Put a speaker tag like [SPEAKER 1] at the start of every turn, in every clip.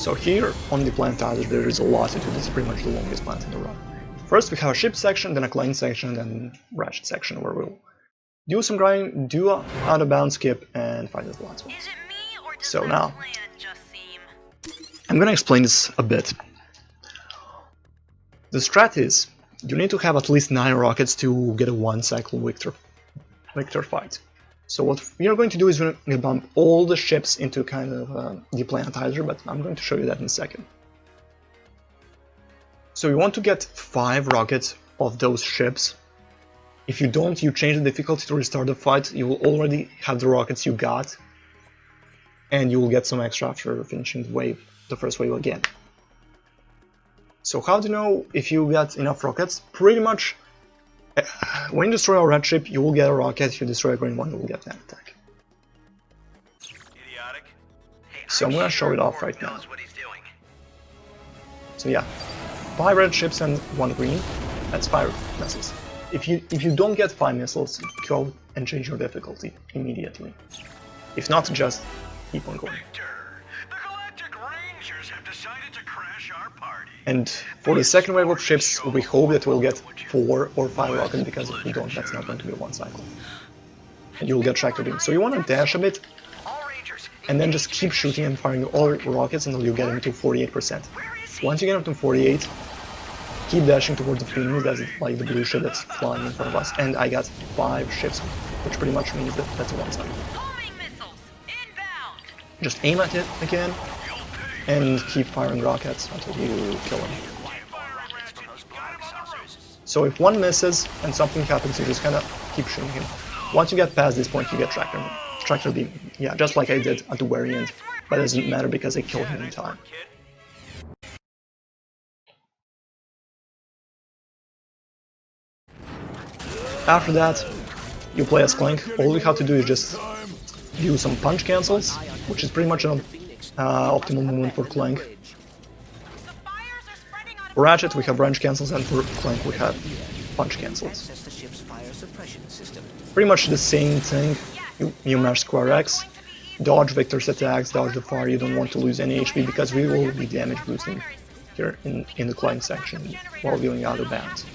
[SPEAKER 1] So here on the Deplanetizer there is a lot to do. This is pretty much the longest plant in the run. First we have a ship section, then a Clank section, then Ratchet section where we'll do some grinding, do a out of bounds skip, and fight the last one. So now, I'm gonna explain this a bit. The strat is, you need to have at least 9 rockets to get a 1 cycle victor fight. So what we are going to do is we're going to bump all the ships into kind of Deplanetizer, but I'm going to show you that in a second. So you want to get 5 rockets of those ships. If you don't, you change the difficulty to restart the fight, you will already have the rockets you got, and you will get some extra after finishing the first wave again. So how do you know if you got enough rockets? Pretty much, when you destroy a red ship, you will get a rocket. If you destroy a green one, you will get an attack. So I'm gonna show it off right now. So yeah, 5 red ships and 1 green. That's 5 missiles. If you don't get 5 missiles, go and change your difficulty immediately. If not, just keep on going. And for the second wave of ships, we hope that we'll get 4 or 5 rockets, because if we don't, that's not going to be 1 cycle. And you'll get tractor beam. So you want to dash a bit, and then just keep shooting and firing all rockets until you get them to 48%. Once you get them to 48, keep dashing towards the Phoenix, that's like the blue ship that's flying in front of us. And I got 5 ships, which pretty much means that that's a 1 cycle. Just aim at it again, and keep firing rockets until you kill him. So if one misses and something happens, you just kind of keep shooting him. Once you get past this point, you get tractor beam. Yeah, just like I did at the very end, but it doesn't matter because I killed him in time. After that, you play as Clank. All you have to do is just do some punch cancels, which is pretty much an optimal movement for Clank. For Ratchet we have range cancels, and for Clank we have punch cancels. Pretty much the same thing. You mash square X, dodge Victor's attacks, dodge the fire. You don't want to lose any HP because we will be damage boosting here in the Clank section while doing out of bounds.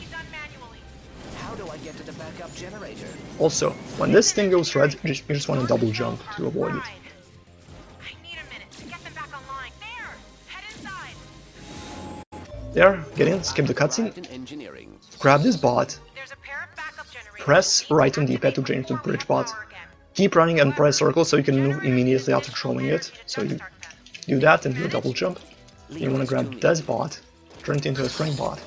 [SPEAKER 1] Also, when this thing goes red, you just want to double jump to avoid it. There, get in, skip the cutscene, grab this bot, press right on D-pad to change to bridge bot, keep running and press circle so you can move immediately after throwing it. So you do that and do a double jump. You want to grab this bot, turn it into a spring bot.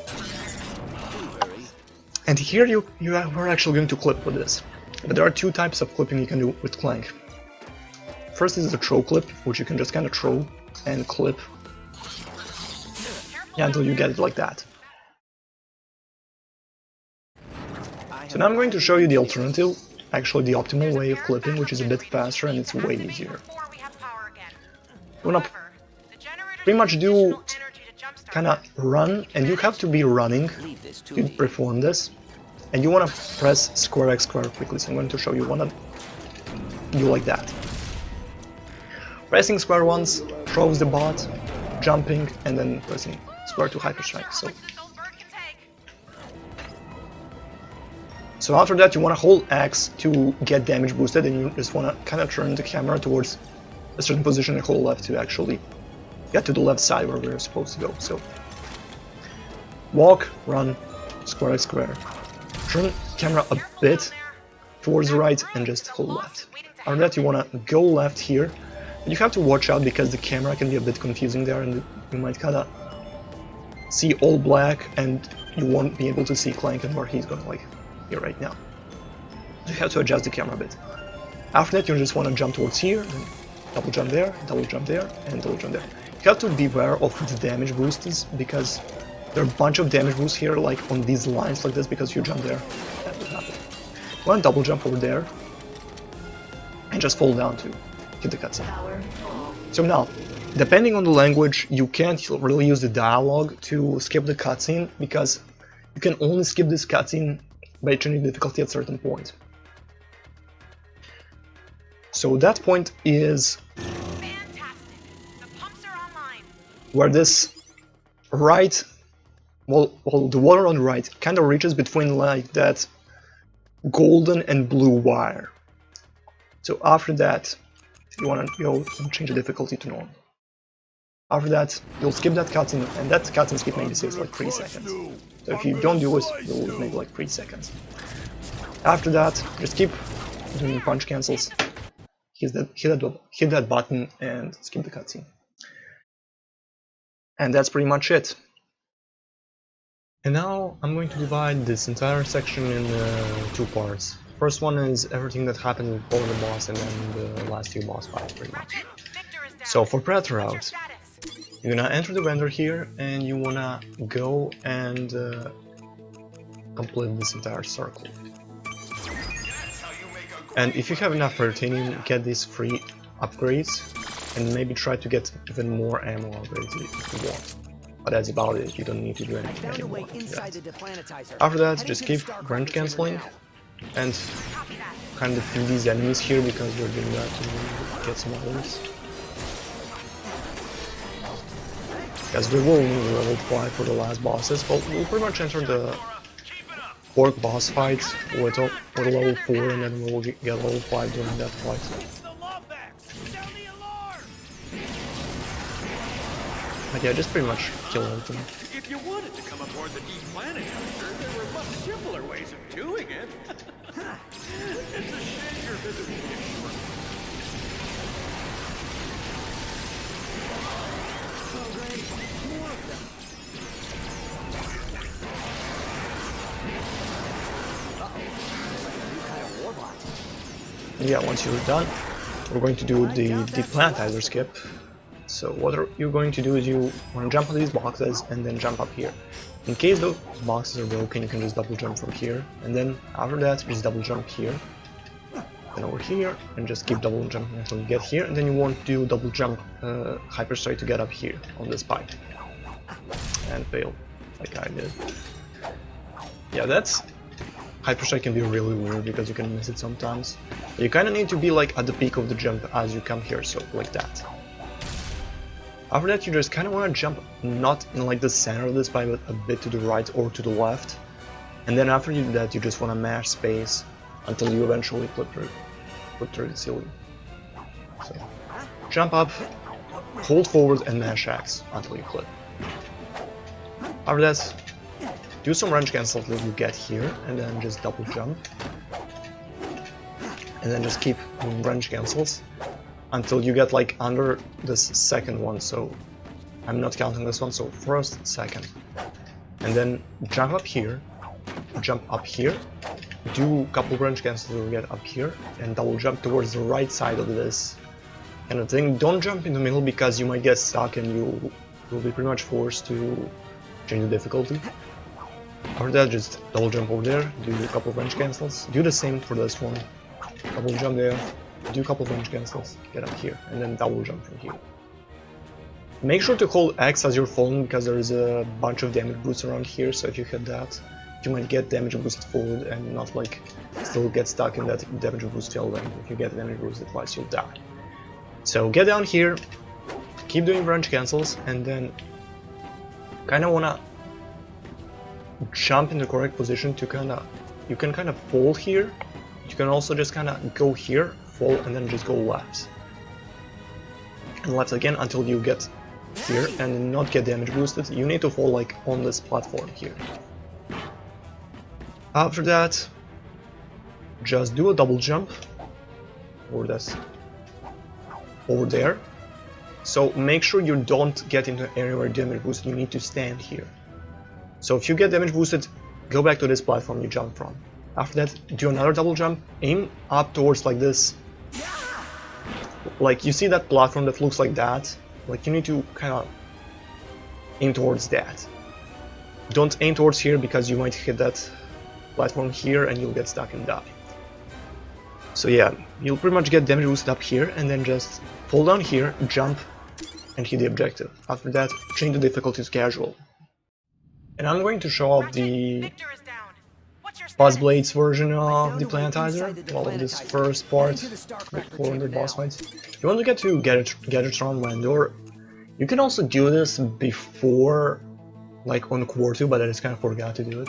[SPEAKER 1] And here we're actually going to clip with this. But there are 2 types of clipping you can do with Clank. First is the throw clip, which you can just kind of throw and clip. Yeah, until you get it like that. So now I'm going to show you the alternative, actually the optimal way of clipping, which is a bit faster and it's way easier. You wanna pretty much do kinda run, and you have to be running to perform this. And you wanna press square X square quickly, so I'm going to show you. Wanna do like that. Pressing square once throws the bot, jumping, and then pressing square to hyperstrike. So after that you want to hold X to get damage boosted, and you just want to kind of turn the camera towards a certain position and hold left to actually get to the left side where we're supposed to go. So walk, run, square X square. Turn camera a bit towards the right and just hold left. After that you want to go left here. You have to watch out because the camera can be a bit confusing there, and you might kind of see all black and you won't be able to see Clank and where he's going, like here right now. You have to adjust the camera a bit. After that you just want to jump towards here, then double jump there, and double jump there. You have to beware of the damage boosts because there are a bunch of damage boosts here, like on these lines like this, because if you jump there, that will happen. You want to double jump over there and just fall down to hit the cutscene. So now, depending on the language, you can't really use the dialogue to skip the cutscene, because you can only skip this cutscene by changing difficulty at a certain point. So that point is where this right, well, the water on the right kind of reaches between like that golden and blue wire. So after that, you want to go and change the difficulty to normal. After that, you'll skip that cutscene, and that cutscene skip maybe saves like 3 seconds. So if you don't do it, you'll lose maybe like 3 seconds. After that, just keep doing punch cancels, hit that button, and skip the cutscene. And that's pretty much it. And now I'm going to divide this entire section in 2 parts. First one is everything that happened before the boss, and then the last few boss fights, pretty much. So for Predator route, you're gonna enter the vendor here, and you wanna go and complete this entire circle. And if you have enough titanium, get these free upgrades, and maybe try to get even more ammo upgrades if you want. But that's about it, you don't need to do anything anymore. After that, just keep range cancelling, and kind of defeat these enemies here, because we're doing that to get some items. Because we will need level 5 for the last bosses, but we'll pretty much enter the 4th boss fight with level 4, and then we'll get level 5 during that fight. But yeah, just pretty much kill everything.
[SPEAKER 2] If you wanted to come aboard the Deplanetizer, there were much simpler ways of doing it. It's a shame your visit will get short. Oh, great. More of them.
[SPEAKER 1] Yeah, once you're done, we're going to do the Deplanetizer skip. So what you're going to do is you want to jump on these boxes and then jump up here. In case those boxes are broken, you can just double jump from here, and then after that just double jump here, then over here, and just keep double jumping until you get here, and then you want to do double jump hyper straight to get up here on this pipe. And fail, like I did. Yeah, that's... hyper strike can be really weird because you can miss it sometimes. You kind of need to be like at the peak of the jump as you come here, so like that. After that, you just kind of want to jump not in like the center of this pipe, but a bit to the right or to the left. And then after you do that, you just want to mash space until you eventually flip through the ceiling. So, jump up, hold forward, and mash X until you clip. After that, do some range cancel till you get here, and then just double jump. And then just keep doing range cancels until you get like under this second one, so I'm not counting this one, so first, second. And then jump up here, do a couple range cancels to get up here, and double jump towards the right side of this kind of thing. Don't jump in the middle because you might get stuck and you will be pretty much forced to change the difficulty. After that, just double jump over there, do a couple of range cancels, do the same for this one, double jump there, do a couple of range cancels, get up here, and then double jump from here. Make sure to hold X as you're falling because there is a bunch of damage boosts around here, so if you hit that, you might get damage boosted forward and not like still get stuck in that damage boost field, and if you get damage boosted twice, you'll die. So get down here, keep doing range cancels, and then kinda wanna jump in the correct position to you can kind of fall here. You can also just kind of go here, fall, and then just go left. And left again until you get here and not get damage boosted. You need to fall like on this platform here. After that, just do a double jump over this, over there. So make sure you don't get into an area where damage boosted. You need to stand here. So if you get damage boosted, go back to this platform you jumped from. After that, do another double jump, aim up towards like this. Like you see that platform that looks like that? Like you need to kind of aim towards that. Don't aim towards here because you might hit that platform here and you'll get stuck and die. So yeah, you'll pretty much get damage boosted up here and then just fall down here, jump, and hit the objective. After that, change the difficulty to casual. And I'm going to show up the Buzz Blades version of the Deplanetizer, well, of this first part before the boss fights. You want to get to Gadgetron Landor, You can also do this before, like on Core 2, but I just kind of forgot to do it.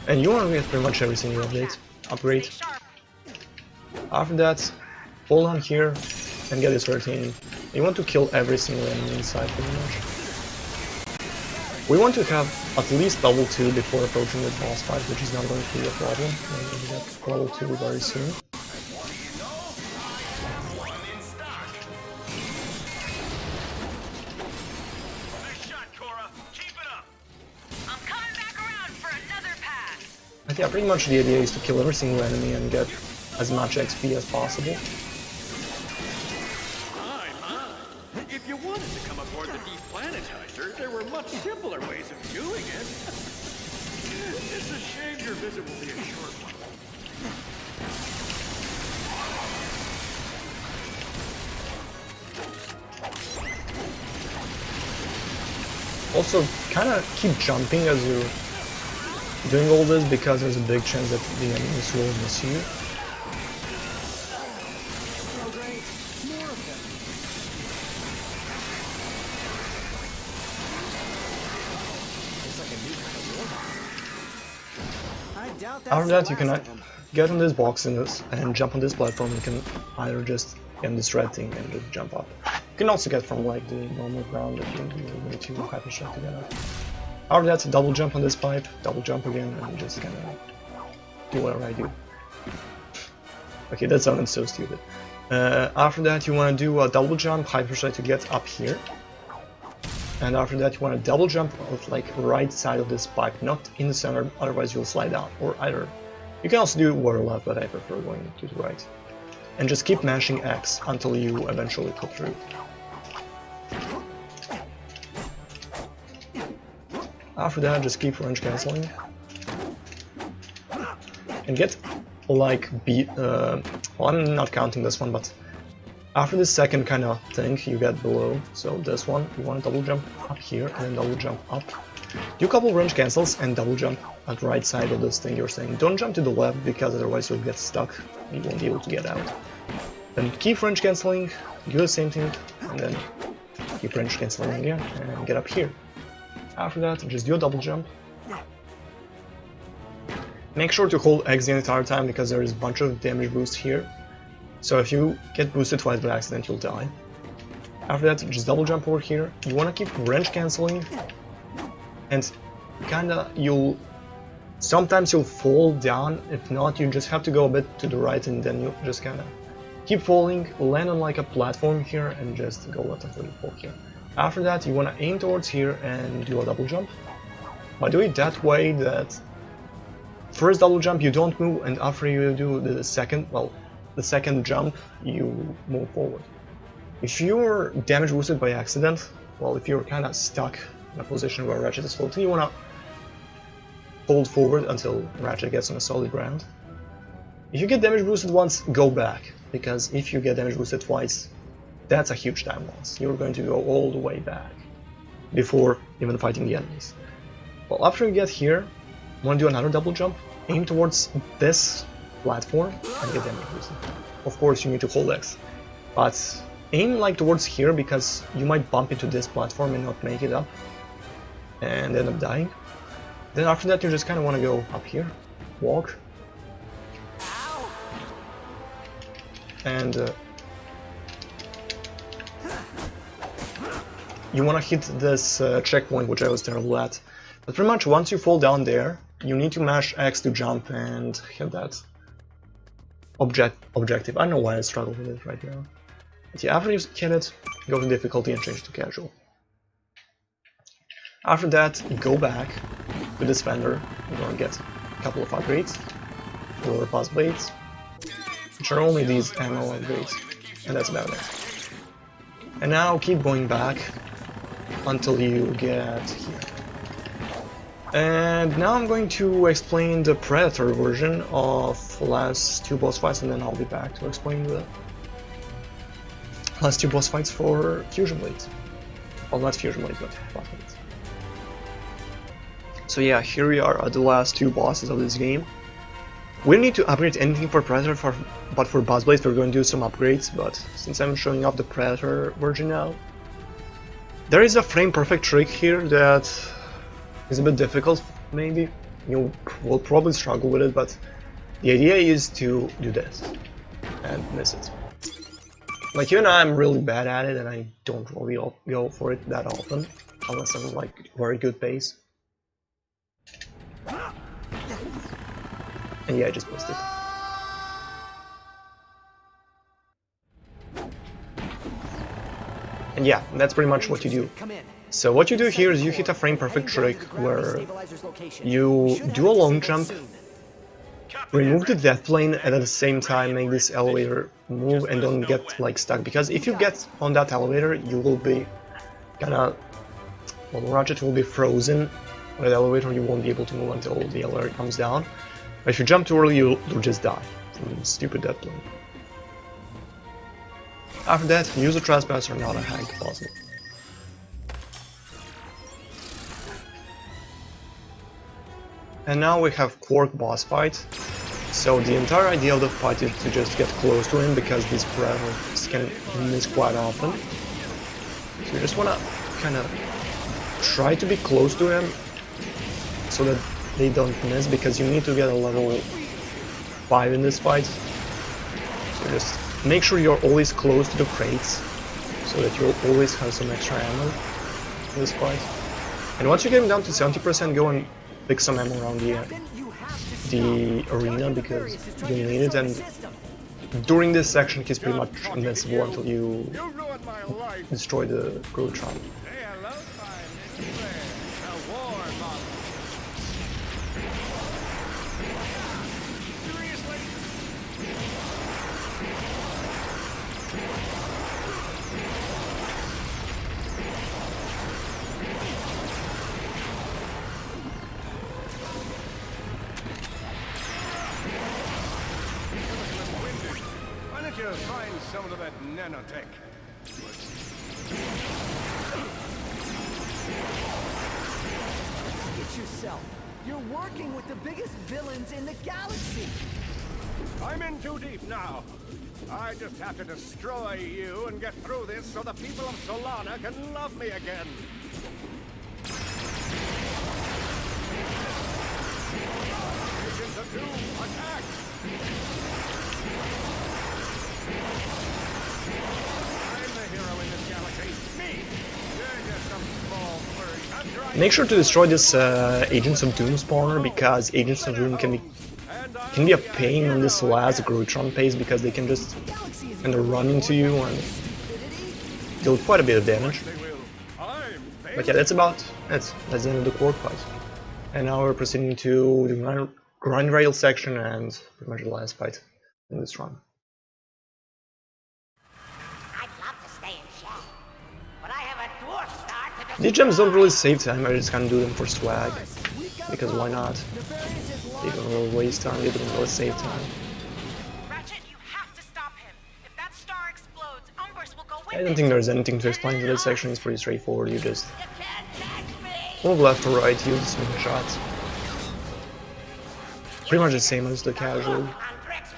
[SPEAKER 1] And you want to get pretty much every single upgrade. After that, hold on here and get this routine. You want to kill every single enemy inside pretty much. We want to have at least level 2 before approaching the boss fight, which is not going to be a problem. We're going to get level 2 very soon. But yeah, pretty much the idea is to kill every single enemy and get as much XP as possible.
[SPEAKER 2] If you wanted to come aboard the Deplanetizer, there were much simpler ways of doing it. It's a shame your visit will be a short one.
[SPEAKER 1] Also, kind of keep jumping as you're doing all this, because there's a big chance that the enemies will miss you.
[SPEAKER 3] Oh great, more of them. It's like a new kind of robot. I doubt that's
[SPEAKER 1] After that, you
[SPEAKER 3] the
[SPEAKER 1] can
[SPEAKER 3] last of them.
[SPEAKER 1] get on this box and jump on this platform. You can either just get this red thing and just jump up. You can also get from like the normal ground if you need to hyper strike to get up. After that, double jump on this pipe, double jump again, and just kind of do whatever I do. Okay, that sounded so stupid. After that, you want to do a double jump, hyper strike to get up here. And after that, you want to double jump on like right side of this pipe, not in the center, otherwise you'll slide down. Or either. You can also do water left, but I prefer going to the right. And just keep mashing X until you eventually pull through. After that, just keep range cancelling. And get like well, I'm not counting this one, but after this second kind of thing you get below, so this one, you want to double jump up here and then double jump up. Do a couple range cancels and double jump at the right side of this thing you're saying. Don't jump to the left because otherwise you'll get stuck. You won't be able to get out. Then keep range cancelling, do the same thing, and then keep range cancelling again and get up here. After that, just do a double jump. Make sure to hold X the entire time because there is a bunch of damage boost here. So if you get boosted twice by accident, you'll die. After that, just double jump over here. You want to keep range cancelling, and kinda sometimes you'll fall down. If not, you just have to go a bit to the right, and then you just kinda keep falling, land on like a platform here, and just go left until you fall here. After that, you want to aim towards here and do a double jump. By doing it that way, that first double jump you don't move, and after you do the second jump, you move forward. If you're damage boosted by accident, well, if you're kind of stuck in a position where Ratchet is floating, you want to hold forward until Ratchet gets on a solid ground. If you get damage boosted once, go back, because if you get damage boosted twice, that's a huge time loss. You're going to go all the way back before even fighting the enemies. Well, after you get here, you want to do another double jump, aim towards this platform and get damage boosted. Of course, you need to hold X, but aim like towards here because you might bump into this platform and not make it up and end up dying. Then after that, you just kind of want to go up here, walk, and you want to hit this checkpoint, which I was terrible at. But pretty much once you fall down there, you need to mash X to jump and hit that objective. I don't know why I struggle with it right now. But yeah, after you hit it, go to difficulty and change to casual. After that, go back to this vendor. You're going to get a couple of upgrades, lower pulse blades, which are only these ammo upgrades, and that's about it. And now keep going back until you get here. And now I'm going to explain the Predator version of the last two boss fights, and then I'll be back to explain the last two boss fights for Fusion Blades. Well, not Fusion Blades, but Boss Blades. So yeah, here we are at the last two bosses of this game. We don't need to upgrade anything for Predator, but for Buzz Blades we're going to do some upgrades, but since I'm showing off the Predator version now, there is a frame perfect trick here that is a bit difficult, maybe. You will probably struggle with it, but the idea is to do this and miss it. Like, even I'm really bad at it and I don't really go for it that often, unless I'm like very good pace. And yeah, I just missed it. And yeah, that's pretty much what you do. So what you do here is you hit a frame perfect trick where you do a long jump, remove the death plane, and at the same time make this elevator move and don't get like stuck, because if you get on that elevator you will be kinda, well, Ratchet will be frozen on the elevator, you won't be able to move until the elevator comes down. But if you jump too early you'll just die from the stupid death plane. After that, use a trespasser, not a hack deposit. And now we have Quark boss fight. So the entire idea of the fight is to just get close to him, because these predators can miss quite often. So you just wanna kinda try to be close to him so that they don't miss, because you need to get a level 5 in this fight. So just make sure you're always close to the crates, so that you'll always have some extra ammo in this fight. And once you get him down to 70%, go and pick some ammo around the arena, because you need it, and during this section he's pretty much invincible until you destroy the Grotron.
[SPEAKER 2] Find some of that nanotech.
[SPEAKER 3] Look at yourself. You're working with the biggest villains in the galaxy.
[SPEAKER 2] I'm in too deep now. I just have to destroy you and get through this so the people of Solana can love me again. Agents of Doom, attack! I'm the hero in this galaxy. Me! You're just some small furry.
[SPEAKER 1] Make sure to destroy this Agents of Doom spawner, because Agents of Doom can be a pain on this last Grotron phase, because they can just kind of run into you and deal quite a bit of damage. But yeah, that's the end of the Quark fight. And now we're proceeding to the grind rail section and pretty much the last fight in this run. These gems don't really save time, I just kind of do them for swag, because why not? They don't really waste time, they don't really save time.
[SPEAKER 4] Ratchet, you have to stop him. If that star explodes, Umbers will go with
[SPEAKER 1] I don't think there's anything to explain to this section, it's pretty straightforward, you just move left or right, use swing shots. Pretty much the same as the casual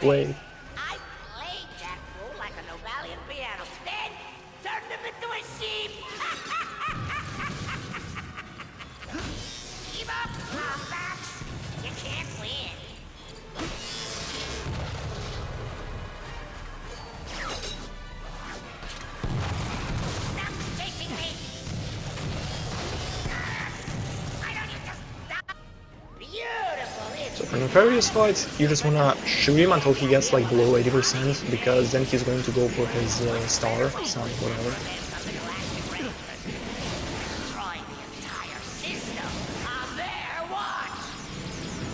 [SPEAKER 1] way.
[SPEAKER 4] I played that fool like a Nobalian piano. Then turned him into a sheep. Keep up, comebacks. You can't win. Stop chasing me. Why don't you just stop? Beautiful.
[SPEAKER 1] So for Nefarious fight, you just wanna shoot him until he gets like below 80%, because then he's going to go for his star, sun, whatever.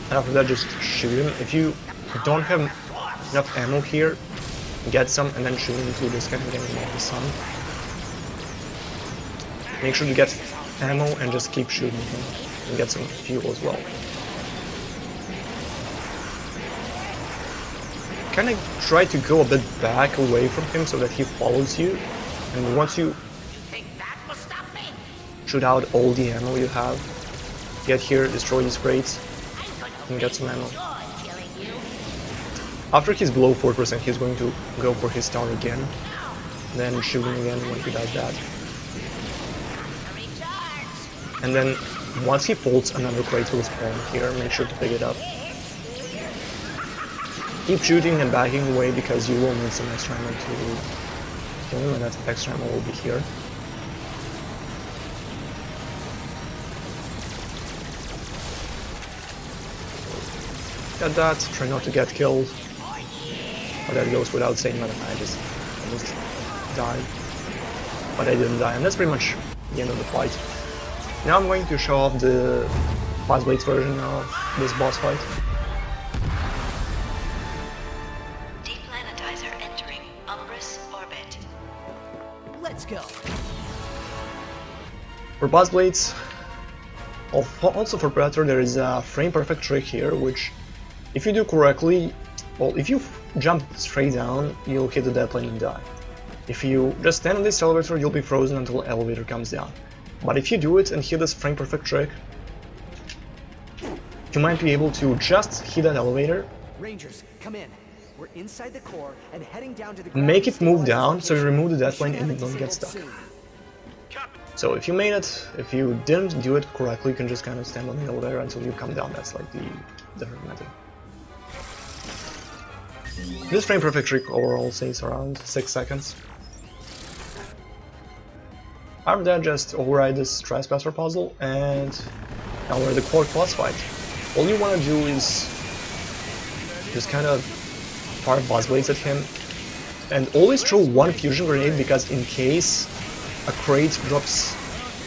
[SPEAKER 1] And after that, just shoot him. If you don't have enough ammo here, get some and then shoot him into this kind of getting off the sun. Make sure to get ammo and just keep shooting him and get some fuel as well. Kind of try to go a bit back away from him so that he follows you, and once you shoot out all the ammo you have, get here, destroy these crates, and get some ammo. After he's below 4%, he's going to go for his star again, then shooting again when he does that. And then once he folds, another crate will spawn here, make sure to pick it up. Keep shooting and backing away because you will need some extra ammo to kill him, and that extra ammo will be here. Get that, try not to get killed. But that goes without saying, man, I just almost died. But I didn't die, and that's pretty much the end of the fight. Now I'm going to show off the Fast Blades version of this boss fight.
[SPEAKER 5] Deplanetizer entering Umbrus orbit.
[SPEAKER 3] Let's go.
[SPEAKER 1] For Boss Blades, also for Predator, there is a frame perfect trick here, which if you do correctly, well, if you jump straight down, you'll hit the dead plane and die. If you just stand on this elevator, you'll be frozen until the elevator comes down. But if you do it and hit this frame perfect trick, you might be able to just hit that elevator,
[SPEAKER 3] Rangers, come in. We're inside the core and heading down to the
[SPEAKER 1] make it move down, so you remove the death plane and you don't get stuck. So if you made it, if you didn't do it correctly, you can just kind of stand on the elevator until you come down. That's like the different method. This frame perfect trick overall takes around 6 seconds. After that, just override this Trespasser puzzle, and now we're at the Quark boss fight. All you want to do is just kind of fire Boss Blades at him, and always throw one fusion grenade, because in case a crate drops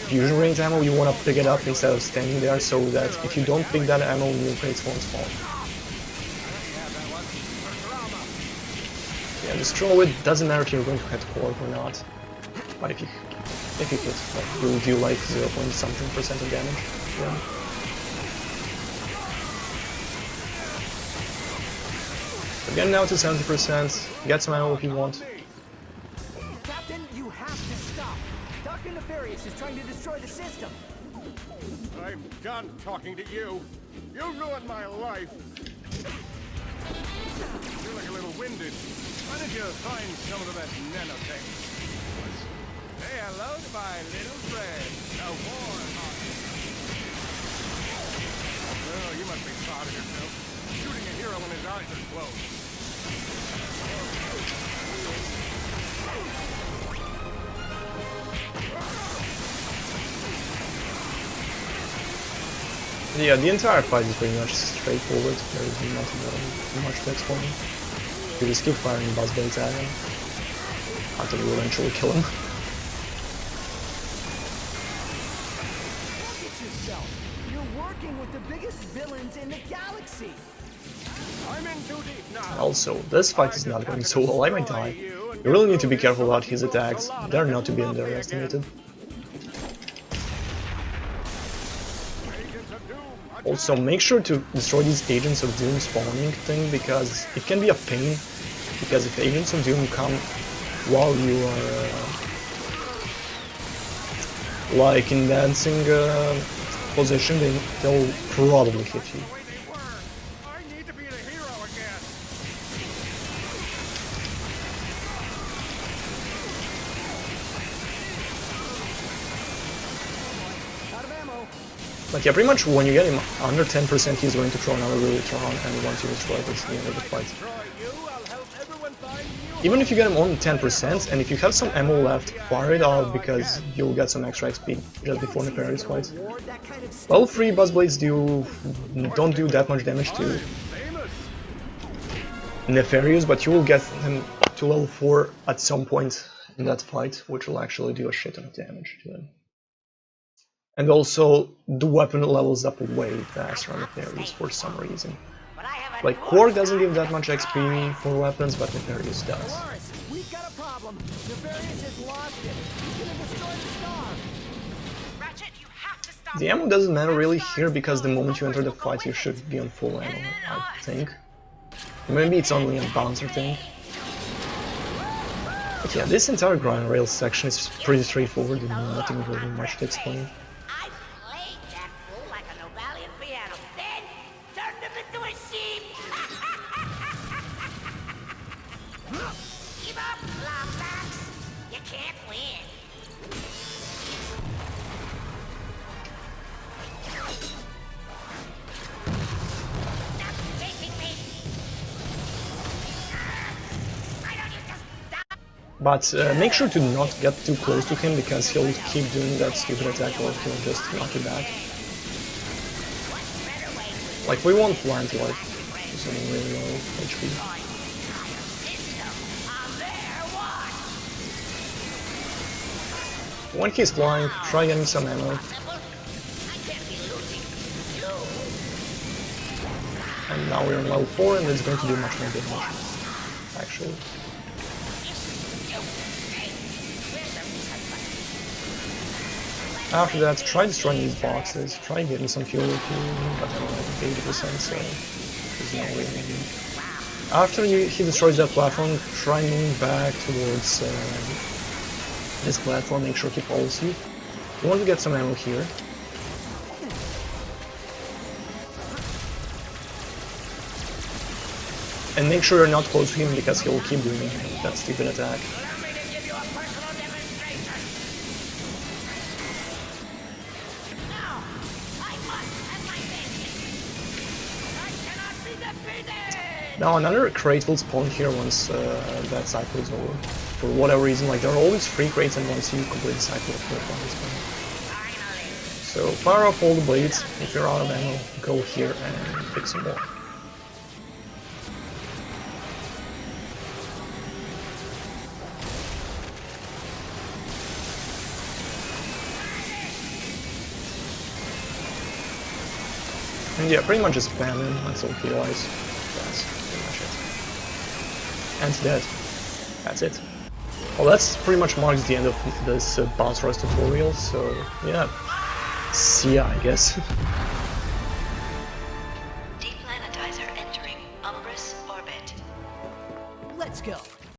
[SPEAKER 1] fusion grenade ammo, you want to pick it up instead of standing there, so that if you don't pick that ammo, new crates won't spawn. Yeah, just throw it, doesn't matter if you're going to hit Quark or not, but if you could, like, you'll do like 0.something% of damage. Yeah. Again, now to 70%, get some ammo if you want.
[SPEAKER 3] Captain, you have to stop. Dr. Nefarious is trying to destroy the system.
[SPEAKER 2] I'm done talking to you. You ruined my life. You're like a little winded. Why don't you find some of that nanotech? Say hello to my little friend, the Warhawk. Oh, you must be proud of yourself. Shooting a hero when his eyes are closed.
[SPEAKER 1] Yeah, the entire fight is pretty much straightforward. There is nothing much to explain. You just keep firing Boss Blades at him until you eventually kill him.
[SPEAKER 3] Look at yourself. You're working with the biggest villains in the galaxy.
[SPEAKER 2] I'm in too deep now.
[SPEAKER 1] Also, this fight is not going so well, I might die. You really need to be careful about his attacks, they're not to be underestimated. Also, make sure to destroy these Agents of Doom spawning thing, because it can be a pain, because if Agents of Doom come while you are like in dancing position, they'll probably hit you.
[SPEAKER 2] I need to be the hero again.
[SPEAKER 3] Out of ammo.
[SPEAKER 1] But yeah, pretty much when you get him under 10%, he's going to throw another Realitron, and once you destroy it, it's the end of the fight. Even if you get him on 10%, and if you have some ammo left, fire it out, because you'll get some extra XP just before Nefarious fight. Level 3 Boss Blades don't do that much damage to Nefarious, but you will get him to level 4 at some point in that fight, which will actually do a shit ton of damage to him. And also, the weapon levels up way faster on Nefarious for some reason. Like, Quark doesn't give that much XP for weapons, but Nefarious does.
[SPEAKER 3] We've got a problem. Nefarious has lost it. He's gonna destroy the star.
[SPEAKER 5] Ratchet, you have to stop.
[SPEAKER 1] The ammo doesn't matter really here, because the moment you enter the fight, you should be on full ammo, I think. Maybe it's only a bouncer thing. But yeah, this entire grind rail section is pretty straightforward, and nothing really much to explain.
[SPEAKER 4] I played that fool like a Nobalian piano, then turned him into a sheep. can't win. Stop chasing me! Why don't you just stop?
[SPEAKER 1] But make sure to not get too close to him, because he'll keep doing that stupid attack, or he'll just knock you back. Like, we want plant life, because I'm really low HP. When he's flying, try getting some ammo. And now we're on level 4, and it's going to do much more damage, actually. After that, try destroying these boxes, try getting some fuel here, but I don't know, 80%, so there's no way maybe. After he destroys that platform, try moving back towards this platform, make sure he follows you. You want to get some ammo here. And make sure you're not close to him, because he will keep doing that stupid attack. Now another crate will spawn here once that cycle is over. For whatever reason, like there are always 3 crates, and once you complete the cycle, one is spawn. So fire off all the blades. If you're out of ammo, go here and pick some more. And yeah, pretty much just spam him until he dies. That's pretty much it. And it's dead. That's it. Well, that's pretty much marks the end of this Bouncerless tutorial, so yeah. See ya, I guess.
[SPEAKER 5] Deplanetizer entering Umbrus orbit.
[SPEAKER 3] Let's go.